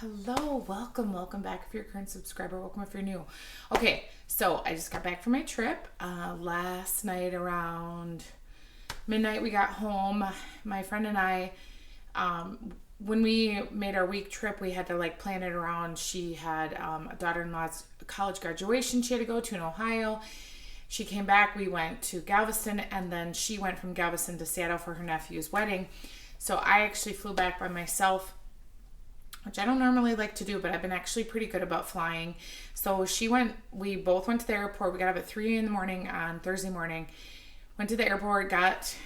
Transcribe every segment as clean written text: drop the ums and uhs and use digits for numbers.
Hello, welcome back if you're a current subscriber, welcome if you're new. Okay, so I just got back from my trip. Last night around midnight we got home. My friend and I, when we made our week trip, we had to plan it around. She had a daughter-in-law's college graduation she had to go to in Ohio. She came back, we went to Galveston, and then she went from Galveston to Seattle for her nephew's wedding. So I actually flew back by myself, which I don't normally like to do, but I've been actually pretty good about flying. So we both went to the airport. We got up at 3 in the morning on Thursday morning, went to the airport, got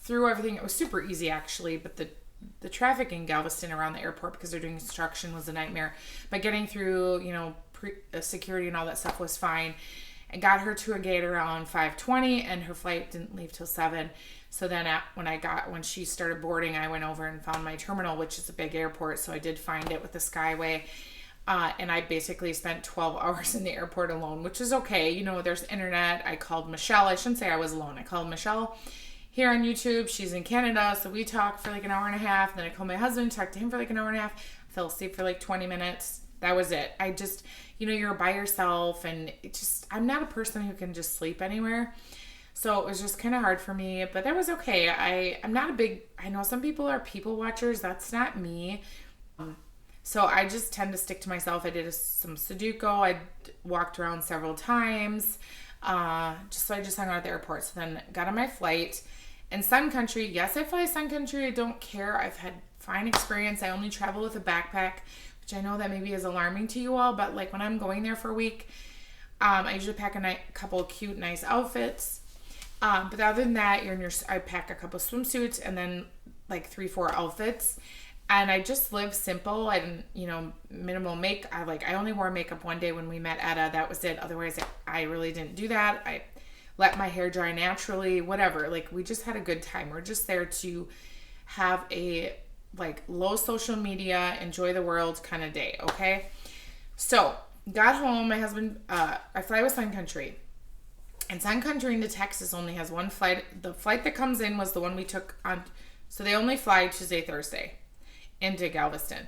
through everything. It was super easy actually, but the traffic in Galveston around the airport, because they're doing construction, was a nightmare. But getting through, security and all that stuff was fine. And got her to a gate around 5:20, and her flight didn't leave till 7. So then when she started boarding, I went over and found my terminal, which is a big airport. So I did find it with the Skyway. And I basically spent 12 hours in the airport alone, which is okay. There's internet. I called Michelle. I shouldn't say I was alone. I called Michelle here on YouTube. She's in Canada. So we talked for an hour and a half. And then I called my husband, talked to him for an hour and a half. I fell asleep for 20 minutes. That was it. I just, you're by yourself, and I'm not a person who can just sleep anywhere. So it was just kind of hard for me, but that was okay. I'm not I know some people are people watchers. That's not me. So I just tend to stick to myself. I did some Sudoku. I walked around several times. I just hung out at the airport. So then got on my flight. And Sun Country, yes, I fly Sun Country. I don't care. I've had fine experience. I only travel with a backpack, which I know that maybe is alarming to you all, but when I'm going there for a week, I usually pack a couple of cute, nice outfits. But other than that, I pack a couple of swimsuits and then 3-4 outfits. And I just live simple. I didn't, minimal make. I only wore makeup one day when we met Etta. That was it. Otherwise, I really didn't do that. I let my hair dry naturally, whatever. We just had a good time. We're just there to have a low social media, enjoy the world kind of day, okay? So, got home, my husband, I fly with Sun Country. And Sun Country into Texas only has one flight. The flight that comes in was the one we took on, so they only fly Tuesday, Thursday into Galveston,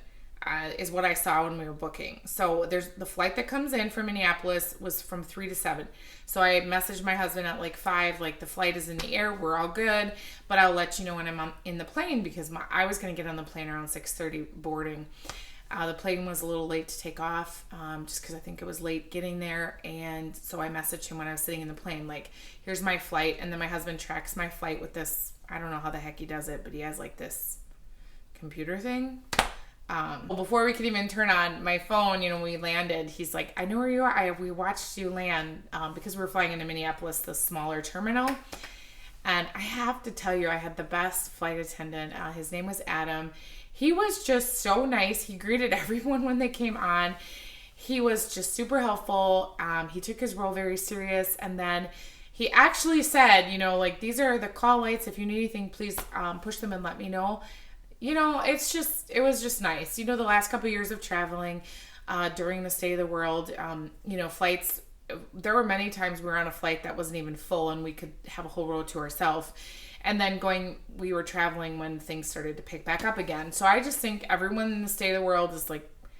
is what I saw when we were booking. So there's the flight that comes in from Minneapolis was from 3 to 7. So I messaged my husband at 5, the flight is in the air, we're all good, but I'll let you know when I'm in the plane, because I was going to get on the plane around 6:30 boarding. The plane was a little late to take off, just because I think it was late getting there. And so I messaged him when I was sitting in the plane, here's my flight. And then my husband tracks my flight with this, I don't know how the heck he does it, but he has this computer thing. Before we could even turn on my phone, when we landed, he's like, I know where you are. We watched you land, because we were flying into Minneapolis, the smaller terminal. And I have to tell you, I had the best flight attendant. His name was Adam. He was just so nice. He greeted everyone when they came on. He was just super helpful. He took his role very serious. And then he actually said, these are the call lights. If you need anything, please push them and let me know. It was just nice. The last couple of years of traveling during the State of the World, flights, there were many times we were on a flight that wasn't even full and we could have a whole row to ourselves. And then we were traveling when things started to pick back up again. So I just think everyone in the State of the World is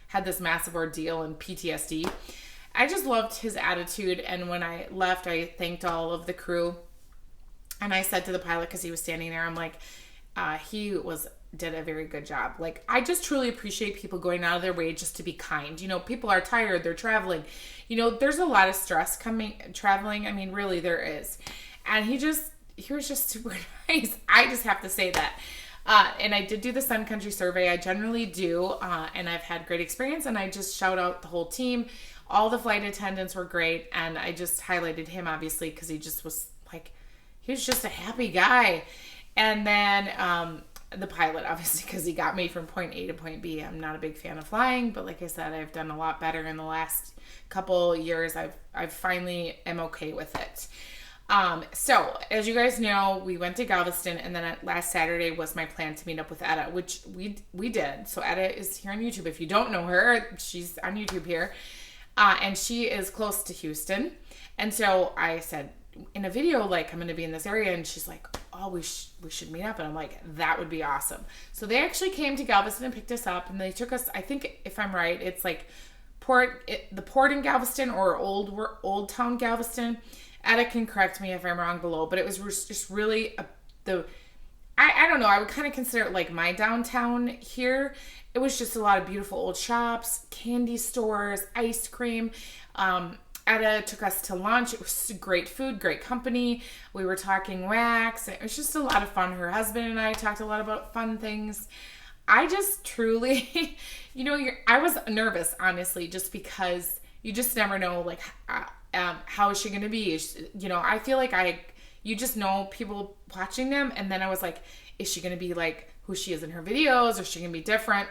had this massive ordeal and PTSD. I just loved his attitude. And when I left, I thanked all of the crew. And I said to the pilot, because he was standing there, I'm like, did a very good job. I just truly appreciate people going out of their way just to be kind. People are tired, they're traveling. There's a lot of stress traveling. I mean, really there is. And he was just super nice. I just have to say that. And I did do the Sun Country survey. I generally do. And I've had great experience. And I just shout out the whole team. All the flight attendants were great. And I just highlighted him, obviously, because he just was he was just a happy guy. And then the pilot, obviously, because he got me from point A to point B. I'm not a big fan of flying, but like I said, I've done a lot better in the last couple years. I've finally am okay with it. So as you guys know, we went to Galveston, and then last Saturday was my plan to meet up with Etta, which we did. So Etta is here on YouTube. If you don't know her, she's on YouTube here. And she is close to Houston. And so I said in a video, I'm going to be in this area. And she's like, oh, we should meet up. And I'm like, that would be awesome. So they actually came to Galveston and picked us up, and they took us, I think, if I'm right, it's like the port in Galveston or Old Town Galveston. Etta can correct me if I'm wrong below, but it was just really I don't know, I would kind of consider it like my downtown here. It was just a lot of beautiful old shops, candy stores, ice cream. Etta took us to lunch. It was great food, great company. We were talking wax. It was just a lot of fun. Her husband and I talked a lot about fun things. I just truly, I was nervous, honestly, just because you just never know, like, how is she going to be? I feel like you just know people watching them. And then I was like, is she going to be like who she is in her videos? Or is she going to be different?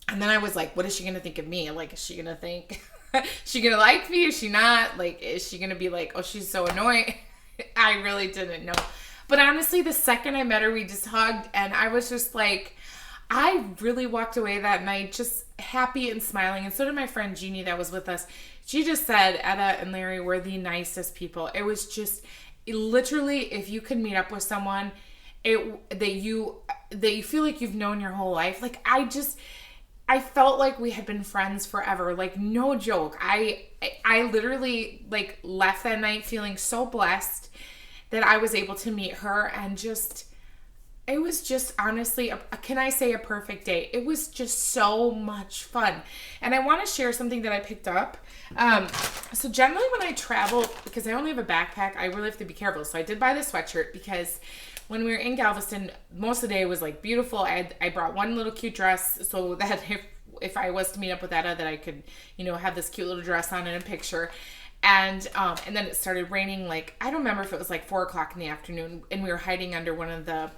And then I was like, what is she going to think of me? Like, is she going to think, is she going to like me? Is she not? Like, is she going to be like, oh, she's so annoying? I really didn't know. But honestly, the second I met her, we just hugged. And I was just like, I really walked away that night just happy and smiling. And so did my friend Jeannie that was with us. She just said Etta and Larry were the nicest people. It was just literally, if you could meet up with someone that you feel like you've known your whole life. Like, I felt like we had been friends forever. Like, no joke. I literally like left that night feeling so blessed that I was able to meet her, and just, it was just honestly, can I say a perfect day? It was just so much fun. And I want to share something that I picked up. So generally when I travel, because I only have a backpack, I really have to be careful. So I did buy the sweatshirt because when we were in Galveston, most of the day was like beautiful. I brought one little cute dress so that if I was to meet up with Etta, that I could, have this cute little dress on in a picture. And then it started raining, like, I don't remember if it was like 4:00 in the afternoon, and we were hiding under one of the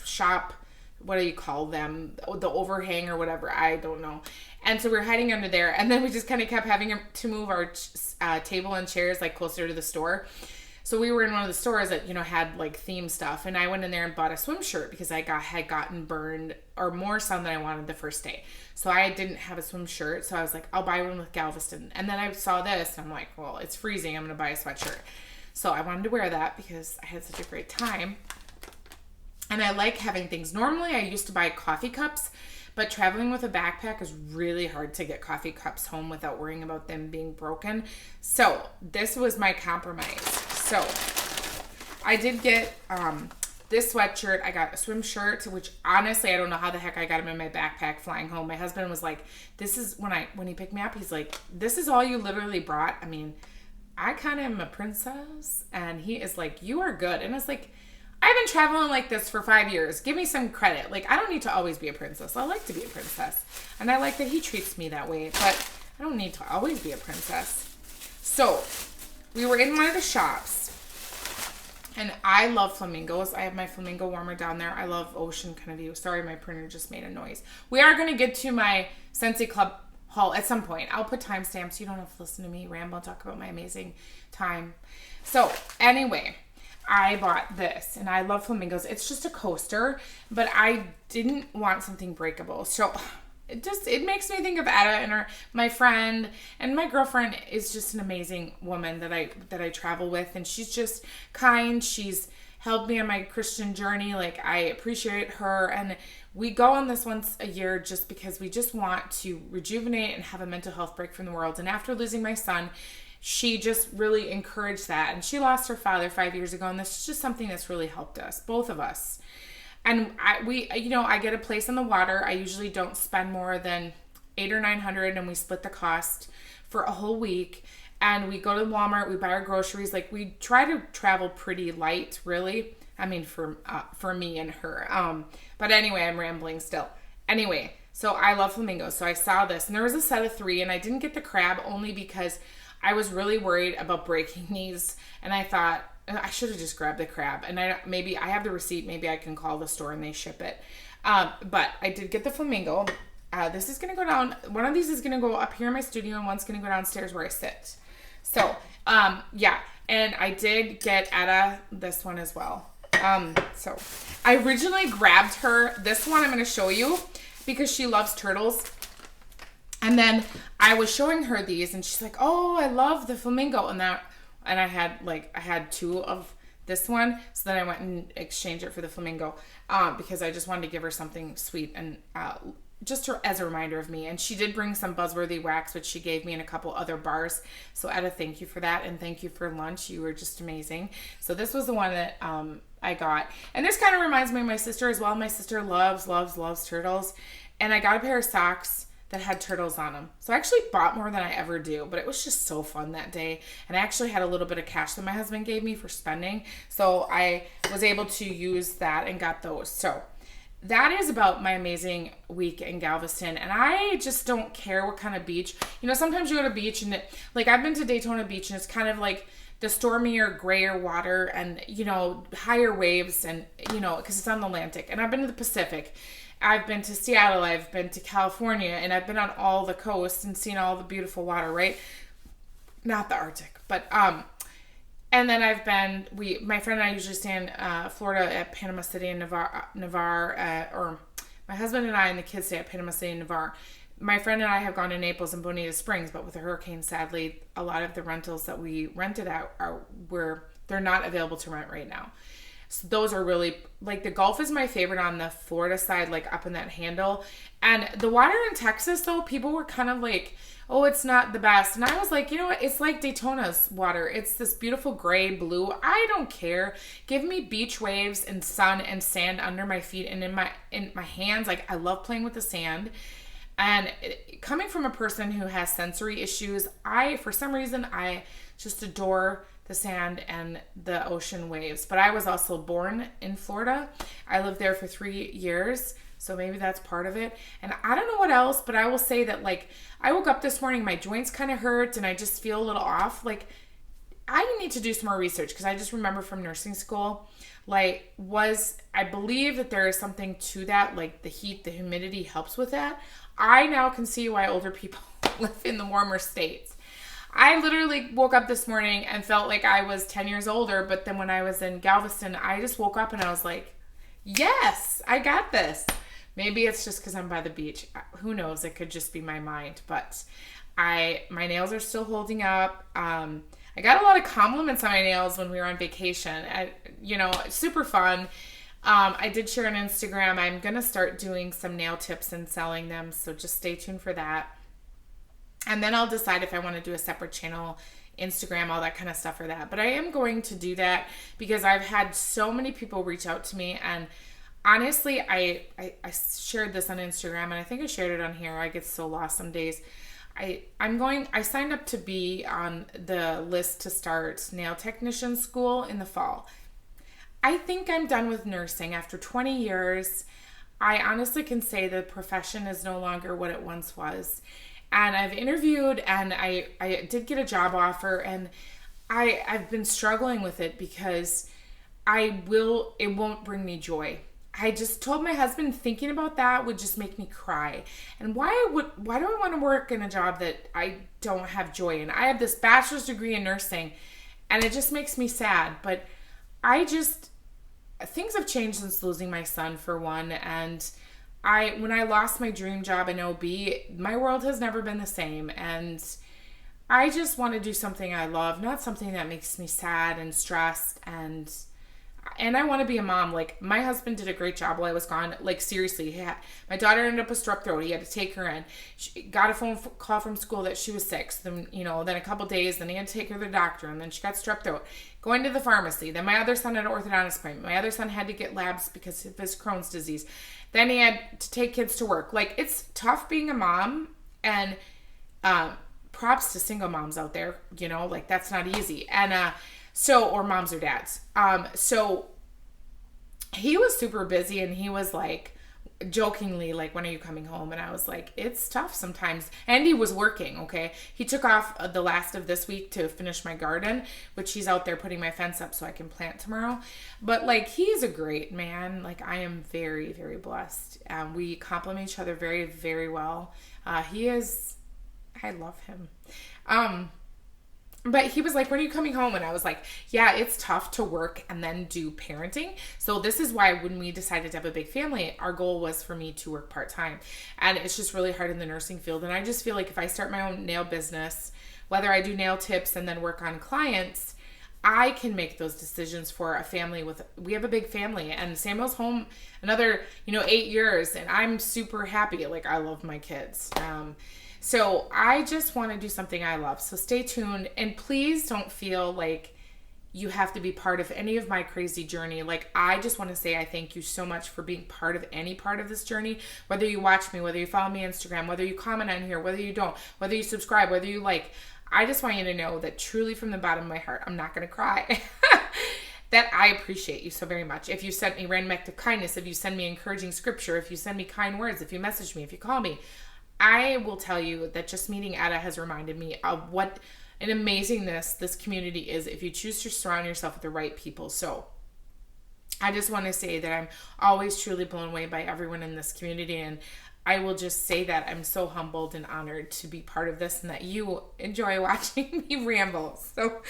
shop, what do you call them? The overhang or whatever. I don't know. And so we were hiding under there, and then we just kind of kept having to move our table and chairs like closer to the store. So we were in one of the stores that, had like theme stuff, and I went in there and bought a swim shirt because I had gotten burned or more sun than I wanted the first day. So I didn't have a swim shirt, so I was like, I'll buy one with Galveston. And then I saw this, and I'm like, well, it's freezing. I'm going to buy a sweatshirt. So I wanted to wear that because I had such a great time. And I like having things. Normally, I used to buy coffee cups, but traveling with a backpack is really hard to get coffee cups home without worrying about them being broken. So this was my compromise. So I did get this sweatshirt. I got a swim shirt, which honestly, I don't know how the heck I got them in my backpack flying home. My husband was like, this is, when he picked me up, he's like, this is all you literally brought? I mean, I kind of am a princess. And he is like, you are good. And it's like, I've been traveling like this for 5 years. Give me some credit. Like, I don't need to always be a princess. I like to be a princess. And I like that he treats me that way. But I don't need to always be a princess. So, we were in one of the shops. And I love flamingos. I have my flamingo warmer down there. I love ocean kind of view. Sorry, my printer just made a noise. We are going to get to my Scentsy Club haul at some point. I'll put timestamps. You don't have to listen to me ramble and talk about my amazing time. So, anyway, I bought this, and I love flamingos. It's just a coaster, but I didn't want something breakable. So it makes me think of Etta and my friend, and my girlfriend is just an amazing woman that I travel with, and she's just kind. She's helped me on my Christian journey. Like, I appreciate her, and we go on this once a year just because we just want to rejuvenate and have a mental health break from the world. And after losing my son, she just really encouraged that. And she lost her father 5 years ago. And this is just something that's really helped us, both of us. And I get a place on the water. I usually don't spend more than $800 or $900, and we split the cost for a whole week. And we go to Walmart, we buy our groceries. Like, we try to travel pretty light, really. I mean, for me and her. But anyway, I'm rambling still. Anyway, so I love flamingos. So I saw this, and there was a set of 3, and I didn't get the crab only because I was really worried about breaking these, and I thought I should have just grabbed the crab. And maybe I have the receipt. Maybe I can call the store and they ship it. But I did get the flamingo. This is going to go down. One of these is going to go up here in my studio, and one's going to go downstairs where I sit. So, yeah. And I did get Etta this one as well. So I originally grabbed her. This one I'm going to show you because she loves turtles. And then I was showing her these, and she's like, "Oh, I love the flamingo." And I had 2 of this one. So then I went and exchanged it for the flamingo because I just wanted to give her something sweet and just as a reminder of me. And she did bring some Buzzworthy wax, which she gave me in a couple other bars. So Etta, thank you for that. And thank you for lunch. You were just amazing. So this was the one that I got. And this kind of reminds me of my sister as well. My sister loves turtles. And I got a pair of socks that had turtles on them. So I actually bought more than I ever do, but it was just so fun that day. And I actually had a little bit of cash that my husband gave me for spending. So I was able to use that and got those. So that is about my amazing week in Galveston. And I just don't care what kind of beach. You know, sometimes you go to the beach and like I've been to Daytona Beach and it's kind of like the stormier, grayer water and, you know, higher waves and, you know, because it's on the Atlantic. And I've been to the Pacific. I've been to Seattle, I've been to California, and I've been on all the coasts and seen all the beautiful water, right? Not the Arctic, but, and then I've been, my friend and I usually stay in Florida at Panama City and Navarre, or my husband and I and the kids stay at Panama City and Navarre. My friend and I have gone to Naples and Bonita Springs, but with the hurricane, sadly, a lot of the rentals that we rented out they're not available to rent right now. So those are really, like the Gulf is my favorite on the Florida side, like up in that handle. And the water in Texas though, people were kind of like, oh, it's not the best. And I was like, you know what? It's like Daytona's water. It's this beautiful gray blue. I don't care. Give me beach waves and sun and sand under my feet and in my hands. Like I love playing with the sand. And coming from a person who has sensory issues, for some reason, I just adore the sand and the ocean waves. But I was also born in Florida. I lived there for 3 years. So maybe that's part of it. And I don't know what else, but I will say that like I woke up this morning, my joints kind of hurt and I just feel a little off. Like I need to do some more research because I just remember from nursing school, I believe that there is something to that, like the heat, the humidity helps with that. I now can see why older people live in the warmer states. I literally woke up this morning and felt like I was 10 years older, but then when I was in Galveston, I just woke up and I was like, yes, I got this. Maybe it's just because I'm by the beach. Who knows? It could just be my mind, but my nails are still holding up. I got a lot of compliments on my nails when we were on vacation. Super fun. I did share on Instagram. I'm going to start doing some nail tips and selling them, so just stay tuned for that. And then I'll decide if I want to do a separate channel, Instagram, all that kind of stuff for that. But I am going to do that because I've had so many people reach out to me. And honestly, I shared this on Instagram and I think I shared it on here. I get so lost some days. I signed up to be on the list to start nail technician school in the fall. I think I'm done with nursing after 20 years. I honestly can say the profession is no longer what it once was. And I've interviewed and I did get a job offer and I've been struggling with it because it won't bring me joy. I just told my husband thinking about that would just make me cry. And why do I want to work in a job that I don't have joy in? I have this bachelor's degree in nursing and it just makes me sad. But things have changed since losing my son for one. And when I lost my dream job in OB, my world has never been the same. And I just want to do something I love, not something that makes me sad and stressed. And I want to be a mom. Like my husband did a great job while I was gone. Like seriously, my daughter ended up with strep throat. He had to take her in. She got a phone call from school that she was sick. So then a couple days, then he had to take her to the doctor, and then she got strep throat. Going to the pharmacy. Then my other son had an orthodontist appointment. My other son had to get labs because of his Crohn's disease. Then he had to take kids to work. Like it's tough being a mom, and props to single moms out there. Like that's not easy. And or moms or dads. So he was super busy and he was like jokingly like, when are you coming home? And I was like, it's tough sometimes. And he was working. Okay. He took off the last of this week to finish my garden, which he's out there putting my fence up so I can plant tomorrow. But like, he's a great man. Like I am very, very blessed. We complement each other very, very well. I love him. But he was like, when are you coming home? And I was like, yeah, it's tough to work and then do parenting. So this is why when we decided to have a big family, our goal was for me to work part-time. And it's just really hard in the nursing field. And I just feel like if I start my own nail business, whether I do nail tips and then work on clients, I can make those decisions for a family we have a big family, and Samuel's home another, 8 years, and I'm super happy. Like, I love my kids. So I just want to do something I love. So stay tuned, and please don't feel like you have to be part of any of my crazy journey. Like, I just want to say I thank you so much for being part of any part of this journey. Whether you watch me, whether you follow me on Instagram, whether you comment on here, whether you don't, whether you subscribe, whether you like. I just want you to know that truly from the bottom of my heart, I'm not going to cry. That I appreciate you so very much. If you sent me random act of kindness, if you send me encouraging scripture, if you send me kind words, if you message me, if you call me, I will tell you that just meeting Etta has reminded me of what an amazingness this community is if you choose to surround yourself with the right people. So I just want to say that I'm always truly blown away by everyone in this community, and I will just say that I'm so humbled and honored to be part of this, and that you enjoy watching me ramble. So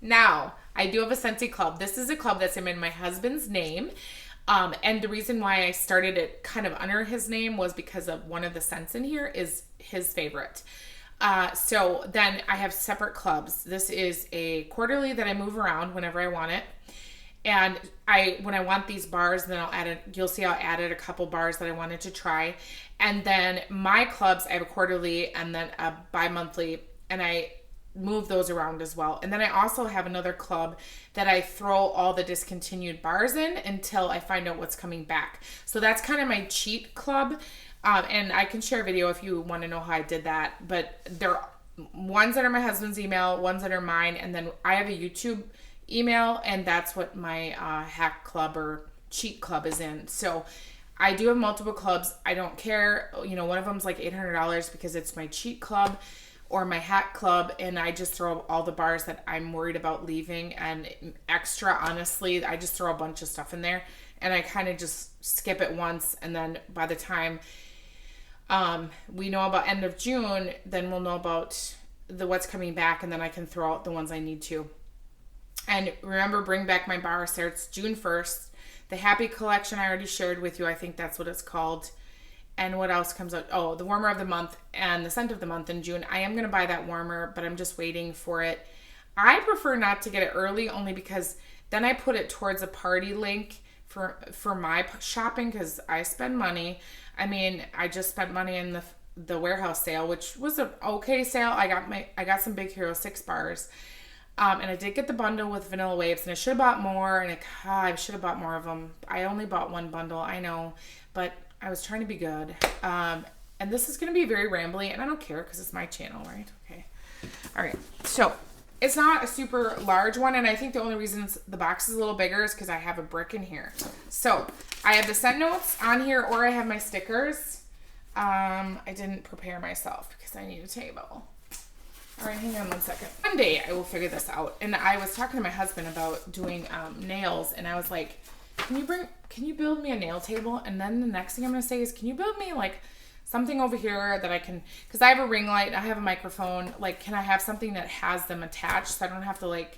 now, I do have a Scentsy Club. This is a club that's in my husband's name. And the reason why I started it kind of under his name was because of one of the scents in here is his favorite. So then I have separate clubs. This is a quarterly that I move around whenever I want it. And when I want these bars, then I'll add it. You'll see I added a couple bars that I wanted to try. And then my clubs, I have a quarterly and then a bi-monthly, and I move those around as well. And then I also have another club that I throw all the discontinued bars in until I find out what's coming back. So that's kind of my cheat club. And I can share a video if you want to know how I did that. But there are ones that are my husband's email, ones that are mine, and then I have a YouTube email, and that's what my hack club or cheat club is in. So I do have multiple clubs. I don't care. One of them's like $800 because it's my cheat club or my hack club, and I just throw all the bars that I'm worried about leaving, and extra, honestly, I just throw a bunch of stuff in there, and I kind of just skip it once, and then by the time we know about end of June, then we'll know about what's coming back, and then I can throw out the ones I need to. And remember, bring back my bar starts June 1st. The Happy Collection I already shared with you. I think that's what it's called. And what else comes out? Oh, the Warmer of the Month and the Scent of the Month in June. I am going to buy that warmer, but I'm just waiting for it. I prefer not to get it early, only because then I put it towards a party link for my shopping, because I spend money. I mean, I just spent money in the warehouse sale, which was an okay sale. I got some Big Hero 6 bars. And I did get the bundle with Vanilla Waves, and I should have bought more, and I should have bought more of them. I only bought one bundle, I know, but I was trying to be good. And this is going to be very rambly, and I don't care because it's my channel, right? Okay. All right. So it's not a super large one, and I think the only reason the box is a little bigger is because I have a brick in here. So I have the scent notes on here, or I have my stickers. I didn't prepare myself because I need a table. All right, hang on one second. One day I will figure this out. And I was talking to my husband about doing nails, and I was like, can you build me a nail table? And then the next thing I'm going to say is, can you build me like something over here that I can, because I have a ring light, I have a microphone, like, can I have something that has them attached so I don't have to like,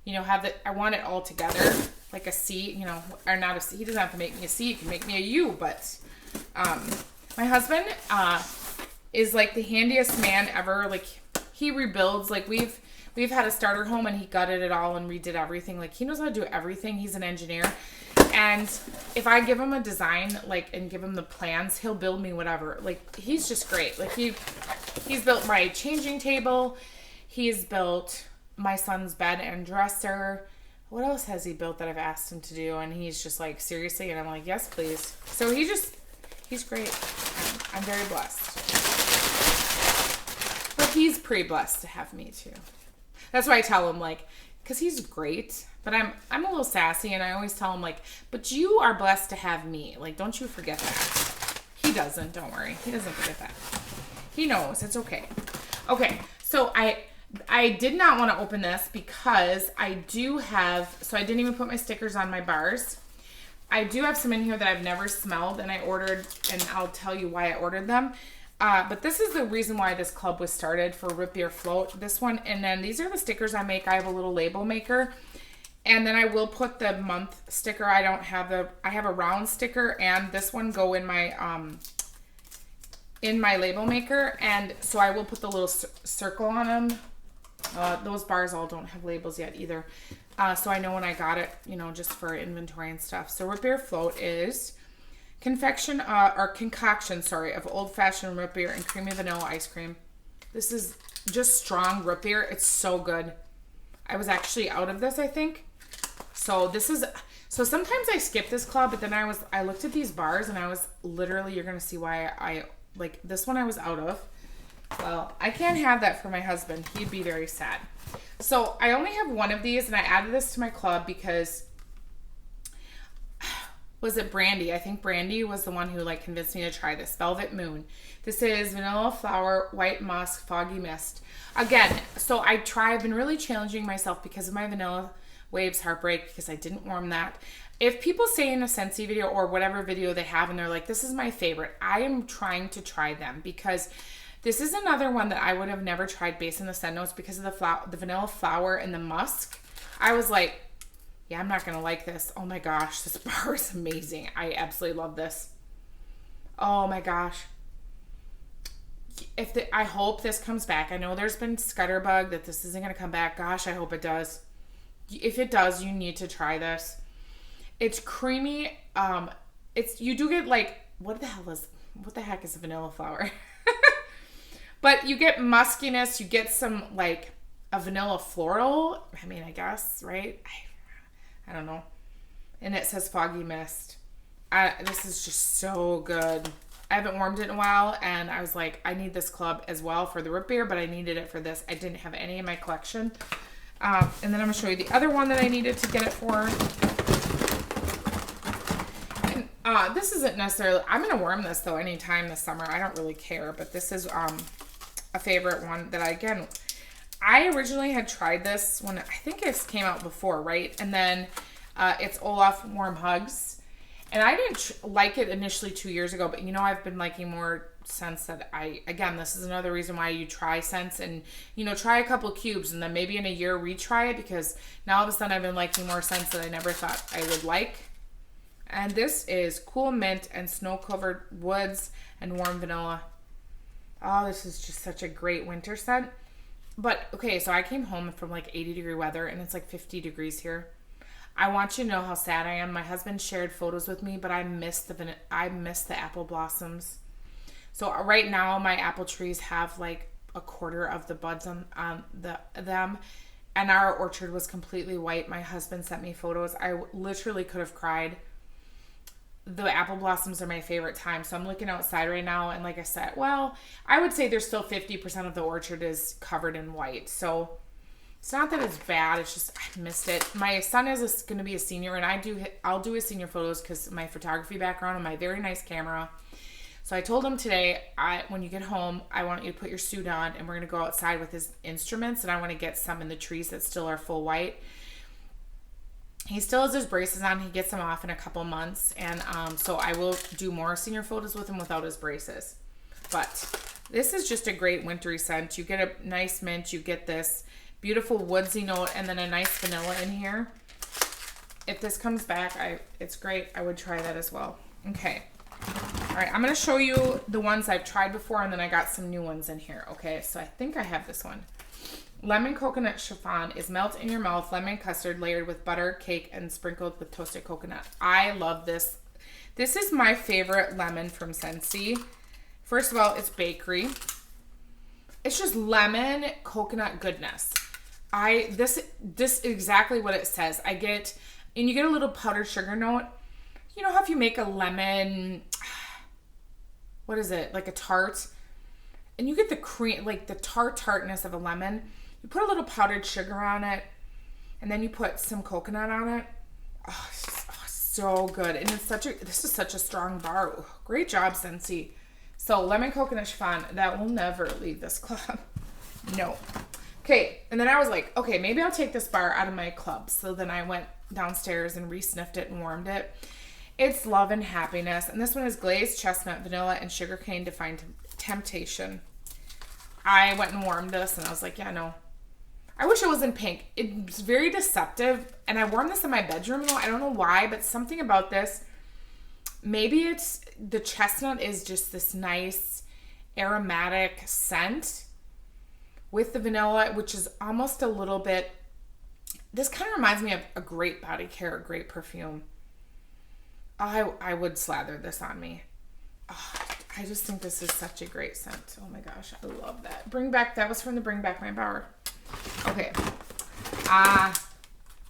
I want it all together, like a C, or not a C. He doesn't have to make me a C, he can make me a U, but my husband is like the handiest man ever. Like, he rebuilds, like we've had a starter home and he gutted it all and redid everything. Like, he knows how to do everything. He's an engineer. And if I give him a design, like, and give him the plans, he'll build me whatever. Like, he's just great. Like, he's built my changing table. He's built my son's bed and dresser. What else has he built that I've asked him to do? And he's just like, seriously? And I'm like, yes, please. So he's great. I'm very blessed. But he's pretty blessed to have me too. That's why I tell him, like, because he's great, but I'm a little sassy, and I always tell him, like, but you are blessed to have me. Like, don't you forget that. He doesn't, don't worry. He doesn't forget that. He knows. It's okay. Okay, so I did not want to open this because I do have, so I didn't even put my stickers on my bars. I do have some in here that I've never smelled, and I ordered, and I'll tell you why I ordered them. But this is the reason why this club was started, for Root Beer Float, this one. And then these are the stickers I make. I have a little label maker. And then I will put the month sticker. I have a round sticker, and this one go in my label maker. And so I will put the little circle on them. Those bars all don't have labels yet either. So I know when I got it, you know, just for inventory and stuff. So root beer float is concoction of old-fashioned root beer and creamy vanilla ice cream. This is just strong root beer. It's so good. I was actually out of this, I think. So sometimes I skip this club, but then I looked at these bars and I was literally, you're going to see why I like this one I was out of. Well, I can't have that for my husband. He'd be very sad. So I only have one of these, and I added this to my club because, was it Brandy? I think Brandy was the one who like convinced me to try this. Velvet Moon. This is vanilla flower, white musk, foggy mist. Again, so I've been really challenging myself because of my Vanilla Waves Heartbreak, because I didn't warm that. If people say in a Scentsy video or whatever video they have and they're like, this is my favorite, I am trying to try them because this is another one that I would have never tried based on the scent notes because of the vanilla flower and the musk. I was like, yeah, I'm not going to like this. Oh my gosh, this bar is amazing. I absolutely love this. Oh my gosh. I hope this comes back. I know there's been scutterbug that this isn't going to come back. Gosh, I hope it does. If it does, you need to try this. It's creamy. You do get like, what the heck is a vanilla flower? But you get muskiness, you get some like a vanilla floral. I mean, I guess, right? I don't know. And it says foggy mist. This is just so good. I haven't warmed it in a while, and I was like, I need this club as well for the root beer, but I needed it for this. I didn't have any in my collection. And then I'm going to show you the other one that I needed to get it for. And this isn't necessarily, I'm going to warm this though anytime this summer. I don't really care, but this is a favorite one that I originally had tried this when I think it came out before, right? And then it's Olaf Warm Hugs. And I didn't like it initially 2 years ago, but you know, I've been liking more scents that again, this is another reason why you try scents and, you know, try a couple cubes and then maybe in a year retry it, because now all of a sudden I've been liking more scents that I never thought I would like. And this is Cool Mint and Snow-Covered Woods and Warm Vanilla. Oh, this is just such a great winter scent. But, okay, so I came home from like 80-degree weather, and it's like 50 degrees here. I want you to know how sad I am. My husband shared photos with me, but I miss the apple blossoms. So right now, my apple trees have like a quarter of the buds on them, and our orchard was completely white. My husband sent me photos. I literally could have cried. The apple blossoms are my favorite time. So I'm looking outside right now, and like I said, well, I would say there's still 50% of the orchard is covered in white. So it's not that it's bad. It's just I missed it. My son is going to be a senior, and I'll do his senior photos because my photography background and my very nice camera. So I told him today, when you get home, I want you to put your suit on, and we're going to go outside with his instruments, and I want to get some in the trees that still are full white. He still has his braces on. He gets them off in a couple months. And so I will do more senior photos with him without his braces. But this is just a great wintry scent. You get a nice mint. You get this beautiful woodsy note and then a nice vanilla in here. If this comes back, it's great. I would try that as well. Okay. All right. I'm going to show you the ones I've tried before, and then I got some new ones in here. Okay. So I think I have this one. Lemon Coconut Chiffon is melt in your mouth lemon custard layered with butter, cake, and sprinkled with toasted coconut. I love this. This is my favorite lemon from Scentsy. First of all, it's bakery. It's just lemon coconut goodness. This is exactly what it says. And you get a little powdered sugar note. You know how if you make a lemon, what is it? Like a tart, and you get the cream, like the tartness of a lemon. You put a little powdered sugar on it, and then you put some coconut on it. Oh, so good. And this is such a strong bar. Ooh, great job, Scentsy. So lemon coconut chiffon, that will never leave this club. No. Okay, and then I was like, okay, maybe I'll take this bar out of my club. So then I went downstairs and re-sniffed it and warmed it. It's Love and Happiness, and this one is glazed chestnut, vanilla, and sugarcane defined temptation. I went and warmed this, and I was like, yeah, no. I wish it was in pink. It's very deceptive, and I warmed this in my bedroom, though. I don't know why, but something about this, maybe it's the chestnut is just this nice aromatic scent, with the vanilla, which is almost a little bit, this kind of reminds me of a great body care, a great perfume. I would slather this on me. Oh, I just think this is such a great scent. Oh my gosh, I love that. That was from the Bring Back My Bar. Okay.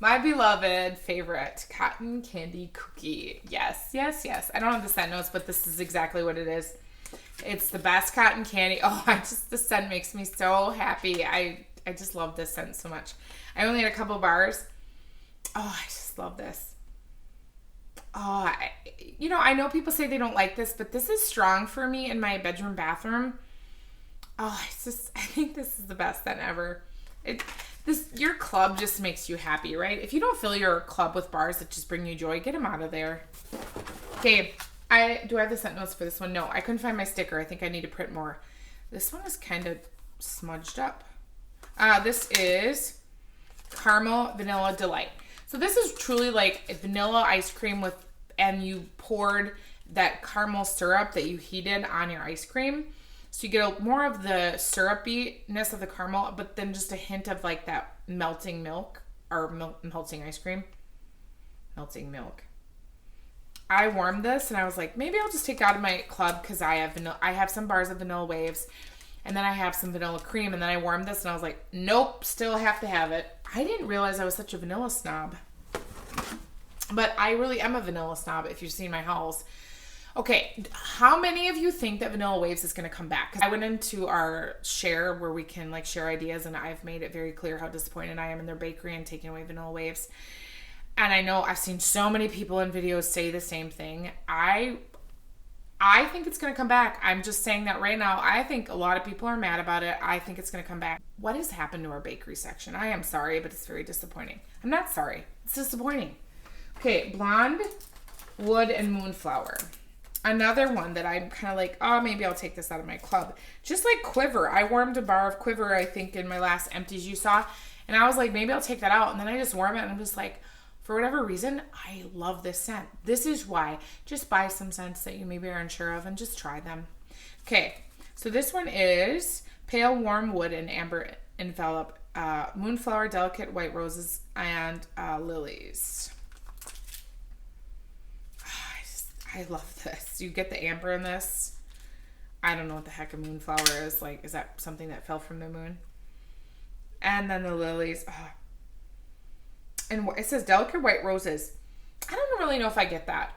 My beloved favorite, cotton candy cookie. Yes, yes, yes. I don't have the scent notes, but this is exactly what it is. It's the best cotton candy. Oh, the scent makes me so happy. I just love this scent so much. I only had a couple bars. Oh, I just love this. Oh, I know people say they don't like this, but this is strong for me in my bedroom, bathroom. Oh, I think this is the best scent ever. Your club just makes you happy, right? If you don't fill your club with bars that just bring you joy, get them out of there. Okay, do I have the scent notes for this one? No, I couldn't find my sticker. I think I need to print more. This one is kind of smudged up. This is Caramel Vanilla Delight. So this is truly like a vanilla ice cream and you poured that caramel syrup that you heated on your ice cream. So you get more of the syrupiness of the caramel, but then just a hint of like that melting milk or melting ice cream. Melting milk. I warmed this and I was like, maybe I'll just take it out of my club because I have some bars of Vanilla Waves and then I have some vanilla cream, and then I warmed this and I was like, nope, still have to have it. I didn't realize I was such a vanilla snob. But I really am a vanilla snob if you've seen my hauls. Okay, how many of you think that Vanilla Waves is going to come back? Because I went into our share where we can like share ideas, and I've made it very clear how disappointed I am in their bakery and taking away Vanilla Waves. And I know I've seen so many people in videos say the same thing. I think it's going to come back. I'm just saying that right now. I think a lot of people are mad about it. I think it's going to come back. What has happened to our bakery section? I am sorry, but it's very disappointing. I'm not sorry. It's disappointing. Okay, Blonde, Wood, and Moonflower. Another one that I'm kind of like, oh, maybe I'll take this out of my club. Just like Quiver. I warmed a bar of Quiver, I think, in my last empties you saw. And I was like, maybe I'll take that out. And then I just warm it, and I'm just like, for whatever reason, I love this scent. This is why. Just buy some scents that you maybe are unsure of and just try them. Okay, so this one is Pale Warm Wood and Amber Envelop, Moonflower, Delicate White Roses, and Lilies. I love this. You get the amber in this. I don't know what the heck a moonflower is. Like, is that something that fell from the moon? And then the lilies. Oh. And it says Delicate White Roses. I don't really know if I get that.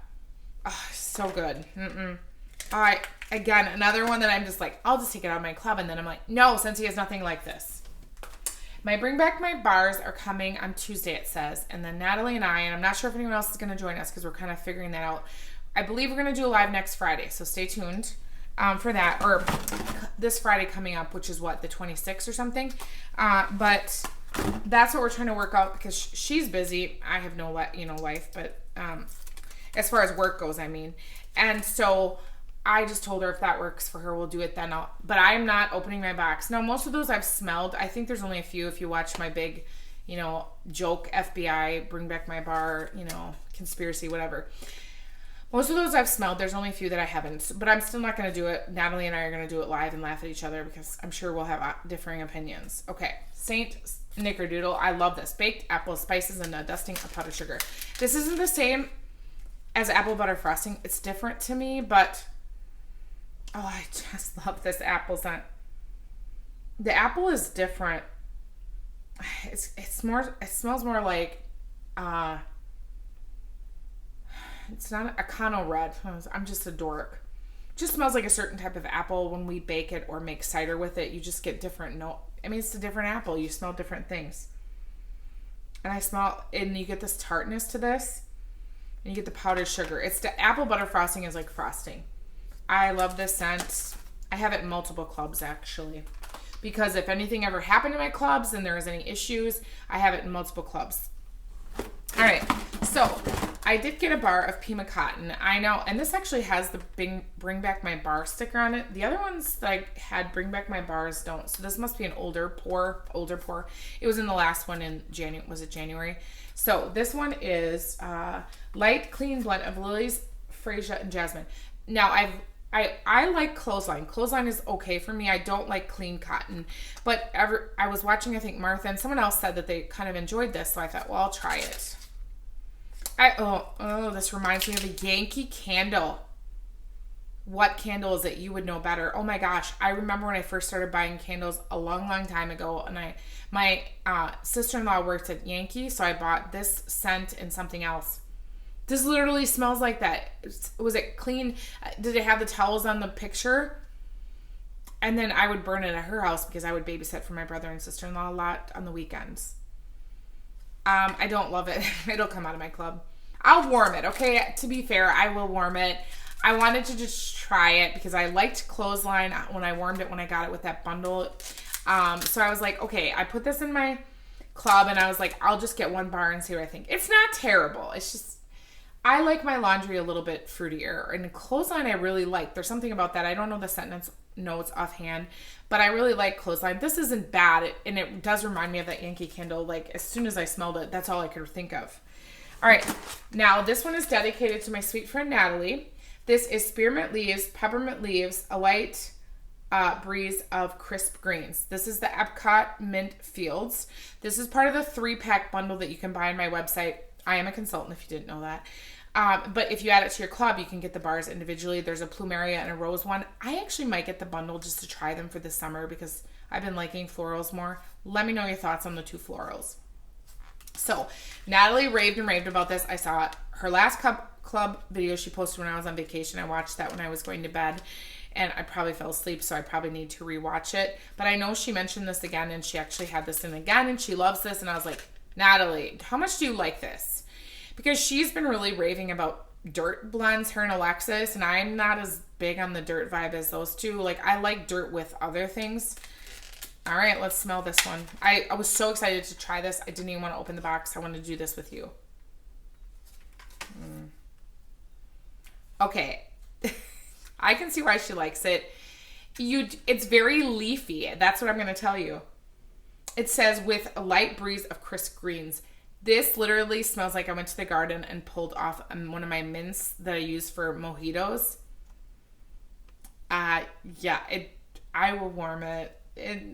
Oh, so good. All right. Again, another one that I'm just like, I'll just take it out of my club. And then I'm like, no, Scentsy has nothing like this. My Bring Back My Bars are coming on Tuesday, it says. And then Natalie and I'm not sure if anyone else is going to join us because we're kind of figuring that out. I believe we're going to do a live next Friday. So stay tuned for that. Or this Friday coming up, which is what, the 26th or something. But that's what we're trying to work out because she's busy. I have no life, but as far as work goes, I mean. And so I just told her if that works for her, we'll do it then. But I'm not opening my box. No, most of those I've smelled. I think there's only a few if you watch my big, joke FBI, Bring Back My Bar, conspiracy, whatever. Most of those I've smelled. There's only a few that I haven't. But I'm still not going to do it. Natalie and I are going to do it live and laugh at each other because I'm sure we'll have differing opinions. Okay. Saint Snickerdoodle. I love this. Baked apple spices and a dusting of powdered sugar. This isn't the same as apple butter frosting. It's different to me, but I just love this apple scent. The apple is different. It smells more like it's not a Cano Red. I'm just a dork. It just smells like a certain type of apple when we bake it or make cider with it. You just get different it's a different apple. You smell different things. And you get this tartness to this. And you get the powdered sugar. It's the apple butter frosting is like frosting. I love this scent. I have it in multiple clubs actually. Because if anything ever happened to my clubs and there was any issues, I have it in multiple clubs. All right, so I did get a bar of Pima Cotton. I know, and this actually has the Bring Back My Bar sticker on it. The other ones that I had Bring Back My Bars don't. So this must be an older pour. It was in the last one in January. Was it January? So this one is light, clean blend of lilies, freesia, and jasmine. Now I like clothesline. Clothesline is okay for me. I don't like clean cotton. But I was watching, I think, Martha, and someone else said that they kind of enjoyed this, so I thought, well, I'll try it. This reminds me of a Yankee candle. What candle is it? You would know better. Oh my gosh. I remember when I first started buying candles a long, long time ago, and my sister-in-law worked at Yankee, so I bought this scent and something else. This literally smells like that. Was it clean? Did it have the towels on the picture? And then I would burn it at her house because I would babysit for my brother and sister-in-law a lot on the weekends. I don't love it. It'll come out of my club. I'll warm it, okay? To be fair, I will warm it. I wanted to just try it because I liked clothesline when I warmed it when I got it with that bundle. So I was like, okay, I put this in my club and I was like, I'll just get one bar and see what I think. It's not terrible. It's just, I like my laundry a little bit fruitier. And clothesline I really like. There's something about that. I don't know the sentence notes offhand, but I really like clothesline. This isn't bad, and it does remind me of that Yankee candle. Like, as soon as I smelled it, that's all I could think of. All right, now this one is dedicated to my sweet friend Natalie. This is spearmint leaves, peppermint leaves, a light breeze of crisp greens. This is the Epcot Mint Fields. This is part of the 3-pack bundle that you can buy on my website. I am a consultant, if you didn't know that. But if you add it to your club, you can get the bars individually. There's a plumeria and a rose one. I actually might get the bundle just to try them for this summer because I've been liking florals more. Let me know your thoughts on the 2 florals. So Natalie raved and raved about this. I saw her last club video she posted when I was on vacation. I watched that when I was going to bed, and I probably fell asleep, so I probably need to rewatch it. But I know she mentioned this again, and she actually had this in again, and she loves this. And I was like, Natalie, how much do you like this? Because she's been really raving about dirt blends, her and Alexis, and I'm not as big on the dirt vibe as those two. Like, I like dirt with other things. All right, let's smell this one. I was so excited to try this. I didn't even want to open the box. I wanted to do this with you. Okay. I can see why she likes it. It's very leafy. That's what I'm going to tell you. It says with a light breeze of crisp greens. This literally smells like I went to the garden and pulled off one of my mints that I use for mojitos. Yeah, I will warm it.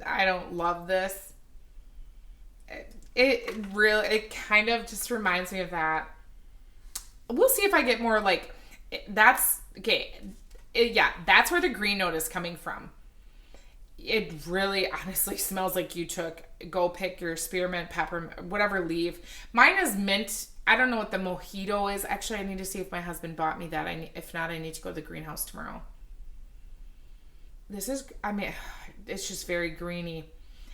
I don't love this. It kind of just reminds me of that. We'll see if I get more like, that's, okay. That's where the green note is coming from. It really honestly smells like you go pick your spearmint, peppermint, whatever leaf. Mine is mint. I don't know what the mojito is. Actually, I need to see if my husband bought me that. If not, I need to go to the greenhouse tomorrow. It's just very greeny.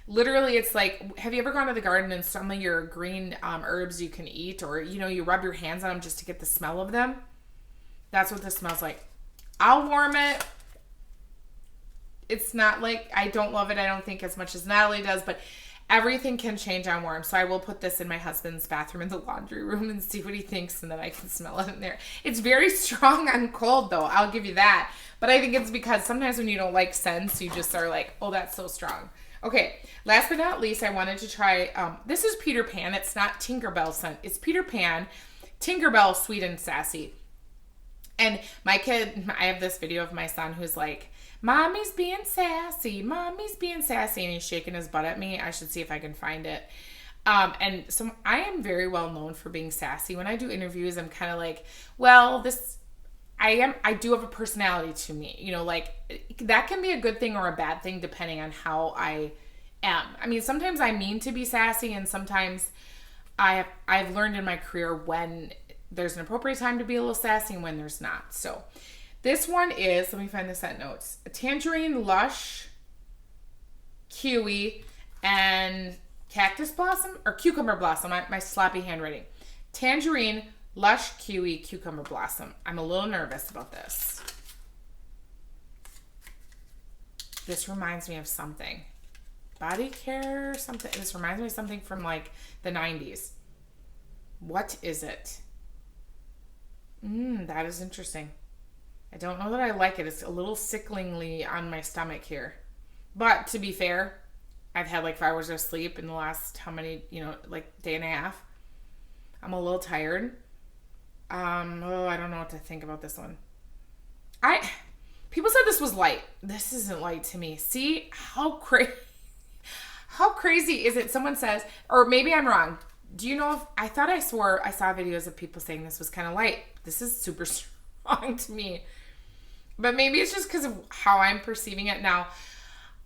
Literally, it's like, have you ever gone to the garden and some of your green herbs you can eat, or, you rub your hands on them just to get the smell of them? That's what this smells like. I'll warm it. It's not like, I don't love it, I don't think, as much as Natalie does, but everything can change on warm. So I will put this in my husband's bathroom in the laundry room and see what he thinks, and then I can smell it in there. It's very strong on cold, though. I'll give you that. But I think it's because sometimes when you don't like scents, you just are like, oh, that's so strong. Okay, last but not least, I wanted to try, this is Peter Pan. It's not Tinkerbell scent. It's Peter Pan, Tinkerbell Sweet and Sassy. And my kid, I have this video of my son who's like, Mommy's being sassy. Mommy's being sassy. And he's shaking his butt at me. I should see if I can find it. And so I am very well known for being sassy. When I do interviews, I'm kind of like, well, I do have a personality to me. Like, that can be a good thing or a bad thing depending on how I am. I mean, sometimes I mean to be sassy, and sometimes I've learned in my career when there's an appropriate time to be a little sassy and when there's not. So this one is, let me find the scent notes, a tangerine, lush, kiwi, and cactus blossom, or cucumber blossom, my sloppy handwriting. Tangerine, lush, kiwi, cucumber blossom. I'm a little nervous about this. This reminds me of something. Body care or something. This reminds me of something from like the 90s. What is it? That is interesting. I don't know that I like it. It's a little sicklingly on my stomach here. But to be fair, I've had like 5 hours of sleep in the last like day and a half. I'm a little tired. I don't know what to think about this one. People said this was light. This isn't light to me. See how crazy is it? Someone says, or maybe I'm wrong. Do you know if I swore I saw videos of people saying this was kind of light. This is super strong to me. But maybe it's just because of how I'm perceiving it now.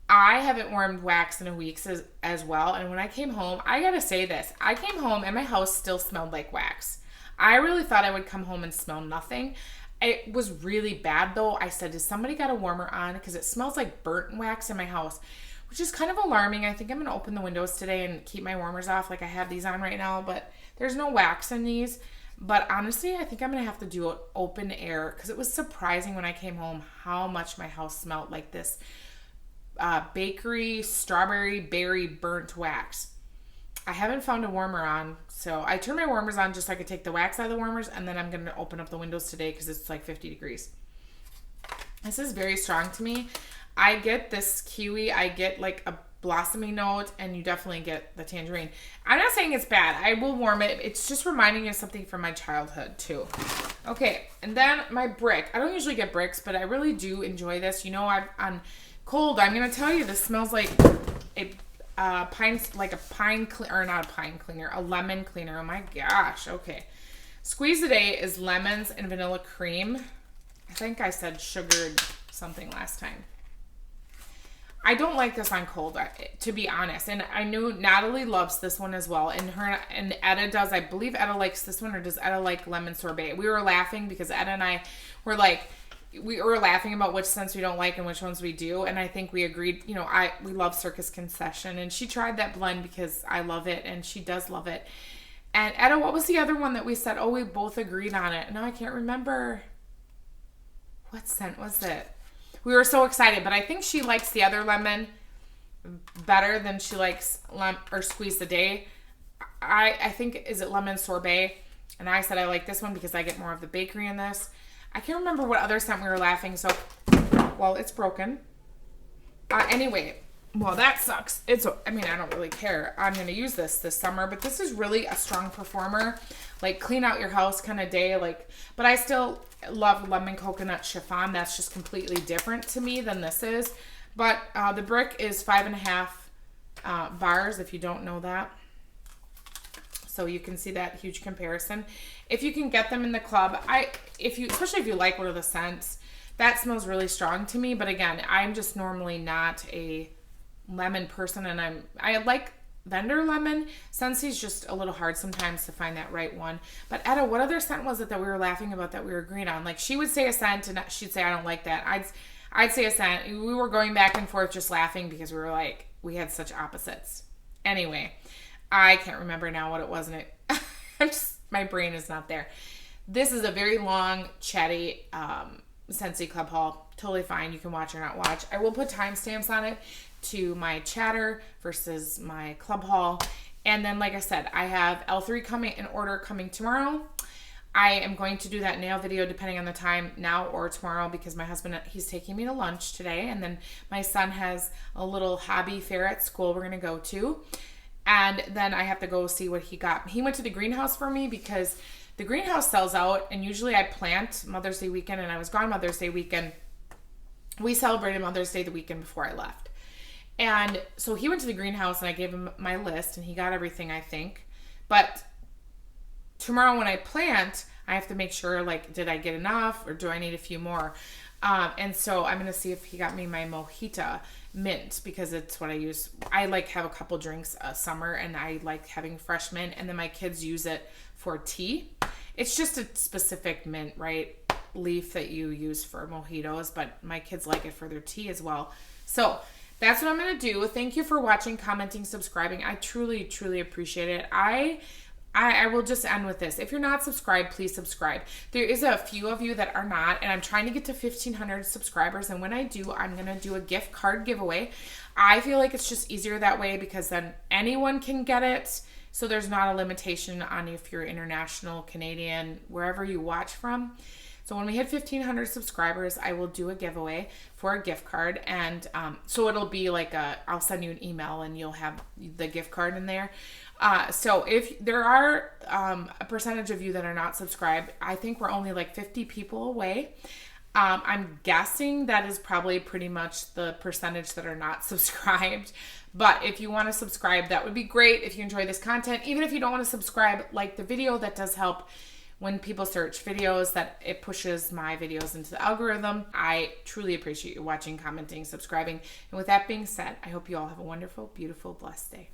I haven't warmed wax in a week as well. And when I came home, I got to say this. I came home and my house still smelled like wax. I really thought I would come home and smell nothing. It was really bad though. I said, does somebody got a warmer on? Because it smells like burnt wax in my house, which is kind of alarming. I think I'm going to open the windows today and keep my warmers off like I have these on right now. But there's no wax in these. But honestly, I think I'm going to have to do it open air because it was surprising when I came home how much my house smelled like this bakery, strawberry, berry, burnt wax. I haven't found a warmer on, so I turned my warmers on just so I could take the wax out of the warmers, and then I'm going to open up the windows today because it's like 50 degrees. This is very strong to me. I get this kiwi, I get like a blossomy note, and you definitely get the tangerine. I'm not saying it's bad. I will warm it. It's just reminding me of something from my childhood too. Okay, and then my brick. I don't usually get bricks, but I really do enjoy this. You know, on cold, I'm going to tell you, this smells like a lemon cleaner. Oh my gosh. Okay. Squeeze a day is lemons and vanilla cream. I think I said sugared something last time. I don't like this on cold, to be honest. And I knew Natalie loves this one as well. And Etta does. I believe Etta likes this one, or does Etta like lemon sorbet? We were laughing because Etta and I were like, we were laughing about which scents we don't like and which ones we do. And I think we agreed, you know, we love Circus Concession. And she tried that blend because I love it and she does love it. And Etta, what was the other one that we said? Oh, we both agreed on it. No, I can't remember. What scent was it? We were so excited, but I think she likes the other lemon better than she likes Squeeze the Day. I think, is it lemon sorbet? And I said I like this one because I get more of the bakery in this. I can't remember what other scent we were laughing. So, well, it's broken. Anyway, well, that sucks. I don't really care. I'm going to use this summer, but this is really a strong performer, like clean out your house kind of day. But I still love lemon coconut chiffon. That's just completely different to me than this is. But the brick is 5.5 bars, if you don't know that. So you can see that huge comparison. If you can get them in the club, especially if you like one of the scents, that smells really strong to me. But again, I'm just normally not a lemon person, and I like vendor lemon. Scentsy's just a little hard sometimes to find that right one. But Etta, what other scent was it that we were laughing about that we were agreeing on? Like, she would say a scent and she'd say I don't like that. I'd say a scent. We were going back and forth just laughing because we were like, we had such opposites. Anyway, I can't remember now what it was, and my brain is not there. This is a very long, chatty Scentsy Club haul. Totally fine. You can watch or not watch. I will put timestamps on it to my chatter versus my club haul. And then, like I said, I have L3 coming tomorrow. I am going to do that nail video depending on the time, now or tomorrow, because my husband, he's taking me to lunch today. And then my son has a little hobby fair at school we're going to go to. And then I have to go see what he got. He went to the greenhouse for me because the greenhouse sells out. And usually I plant Mother's Day weekend, and I was gone Mother's Day weekend. We celebrated Mother's Day the weekend before I left. And so he went to the greenhouse, and I gave him my list, and he got everything, I think. But tomorrow when I plant, I have to make sure, like, did I get enough or do I need a few more? And so I'm going to see if he got me my Mojita mint, because it's what I use. I like have a couple drinks a summer, and I like having fresh mint, and then my kids use it for tea. It's just a specific mint, right, leaf that you use for mojitos, but my kids like it for their tea as well. So that's what I'm going to do. Thank you for watching, commenting, subscribing. I truly, truly appreciate it. I will just end with this. If you're not subscribed, please subscribe. There is a few of you that are not, and I'm trying to get to 1,500 subscribers. And when I do, I'm going to do a gift card giveaway. I feel like it's just easier that way because then anyone can get it. So there's not a limitation on if you're international, Canadian, wherever you watch from. So when we hit 1,500 subscribers, I will do a giveaway for a gift card. And so it'll be like I'll send you an email and you'll have the gift card in there. So if there are a percentage of you that are not subscribed, I think we're only like 50 people away. I'm guessing that is probably pretty much the percentage that are not subscribed. But if you want to subscribe, that would be great. If you enjoy this content, even if you don't want to subscribe, like the video, that does help when people search videos, that it pushes my videos into the algorithm. I truly appreciate you watching, commenting, subscribing. And with that being said, I hope you all have a wonderful, beautiful, blessed day.